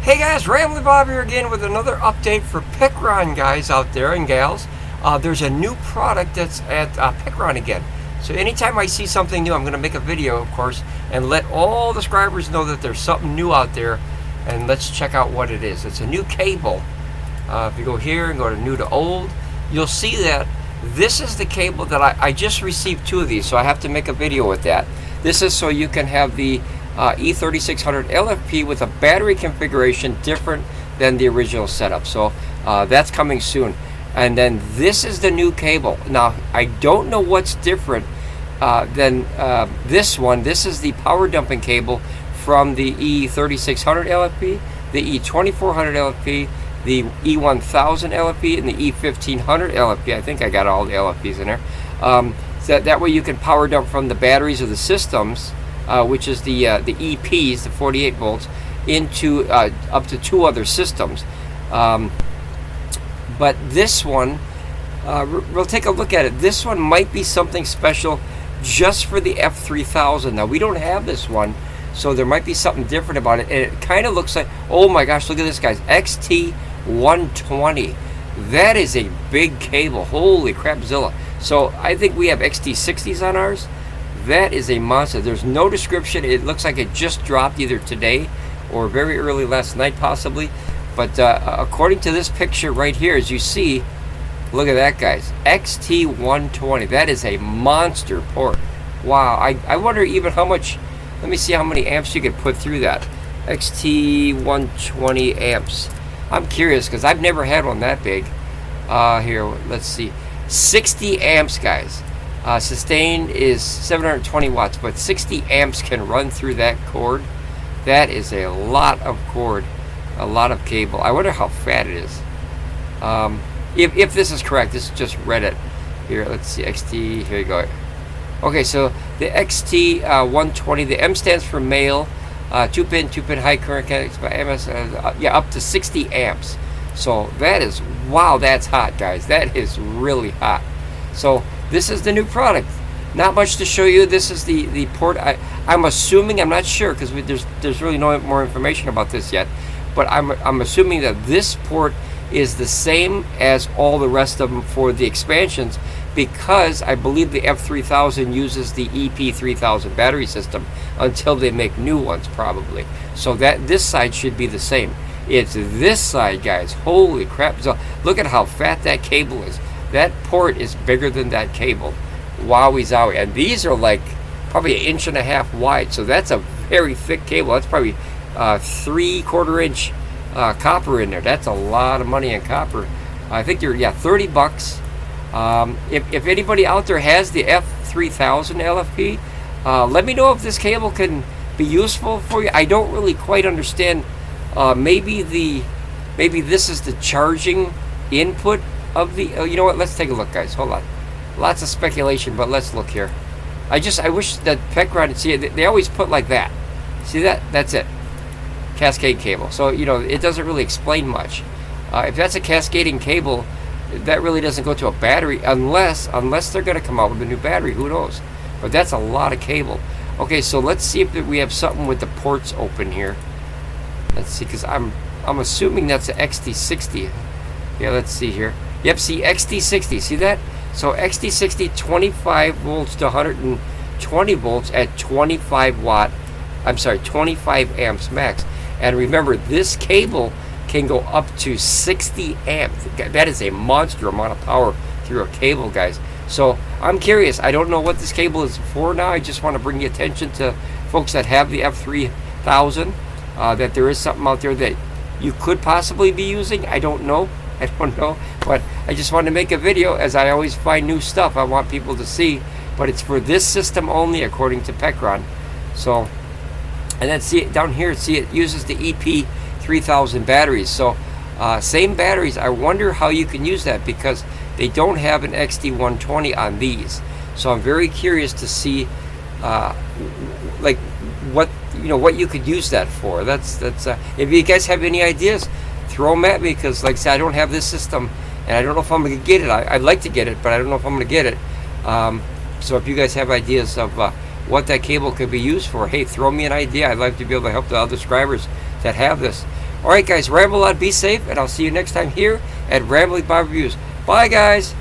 Hey guys, Ramblin Bob here again with another update for Pecron guys out there and gals. There's a new product that's at Pecron again. So anytime I see something new, I'm going to make a video, of course, and let all the subscribers know that there's something new out there. And let's check out what it is. It's a new cable. If you go here and go to new to old, you'll see that this is the cable that I just received 2 of these, so I have to make a video with that. This is so you can have the E3600 LFP with a battery configuration different than the original setup. So that's coming soon. And then this is the new cable. Now, I don't know what's different than this one. This is the power dumping cable from the E3600 LFP, the E2400 LFP, the E1000 LFP, and the E1500 LFP. I think I got all the LFPs in there. So that way you can power dump from the batteries of the systems, which is the EPs, the 48 volts, into up to 2 other systems. But this one, we'll take a look at it. This one might be something special just for the F3000. Now, we don't have this one, so there might be something different about it. And it kind of looks like, oh my gosh, look at this, guys. XT120. That is a big cable. Holy crapzilla. So I think we have XT60s on ours. That is a monster. There's no description. It looks like it just dropped either today or very early last night, possibly. But according to this picture right here, as you see, look at that, guys. XT120. That is a monster port. Wow. I wonder even how much. Let me see how many amps you could put through that. XT120 amps. I'm curious because I've never had one that big. Here, let's see. 60 amps, guys. Sustain is 720 watts, but 60 amps can run through that cord. That is a lot of cord, a lot of cable. I wonder how fat it is. If this is correct, this is just Reddit. Here, let's see, XT, here you go. Okay, so the XT120, the M stands for male, 2-pin high current connects by MS, yeah, up to 60 amps. So that is, wow, that's hot, guys. That is really hot. So this is the new product. Not much to show you. This is the port. I'm assuming, I'm not sure because there's really no more information about this yet, but I'm assuming that this port is the same as all the rest of them for the expansions, because I believe the F3000 uses the EP3000 battery system until they make new ones, probably. So that this side should be the same. It's this side, guys. Holy crap. So look at how fat that cable is. That port is bigger than that cable. Wowie zowie. And these are like probably 1.5 inches wide. So that's a very thick cable. That's probably 3/4 inch copper in there. That's a lot of money in copper. I think you're, yeah, 30 bucks. If anybody out there has the F3000 LFP, let me know if this cable can be useful for you. I don't really quite understand. Maybe this is the charging input of the. You know what? Let's take a look, guys. Hold on. Lots of speculation, but let's look here. I wish that Pecron, see, they always put like that. See that? That's it. Cascade cable. So it doesn't really explain much. If that's a cascading cable, that really doesn't go to a battery unless they're going to come out with a new battery. Who knows? But that's a lot of cable. Okay, so let's see if we have something with the ports open here. Let's see, because I'm assuming that's an XT60. Yeah, let's see here. Yep, see, XT60. See that? So XT60, 25 volts to 120 volts at 25 amps max. And remember, this cable can go up to 60 amps. That is a monster amount of power through a cable, guys. So I'm curious. I don't know what this cable is for now. I just want to bring your attention to folks that have the F3000, that there is something out there that you could possibly be using. I don't know. But I just wanted to make a video, as I always find new stuff I want people to see. But it's for this system only, according to Pecron. So, and then see it down here. See, it uses the EP3000 batteries. So same batteries. I wonder how you can use that, because they don't have an XT120 on these. So I'm very curious to see like what you could use that for. That's if you guys have any ideas, throw them at me, because like I said, I don't have this system and I don't know if I'm going to get it. I'd like to get it, but I don't know if I'm going to get it. So if you guys have ideas of what that cable could be used for, hey, throw me an idea. I'd like to be able to help the other subscribers that have this. Alright guys, ramble on, be safe, and I'll see you next time here at Ramblin Bob Reviews. Bye guys!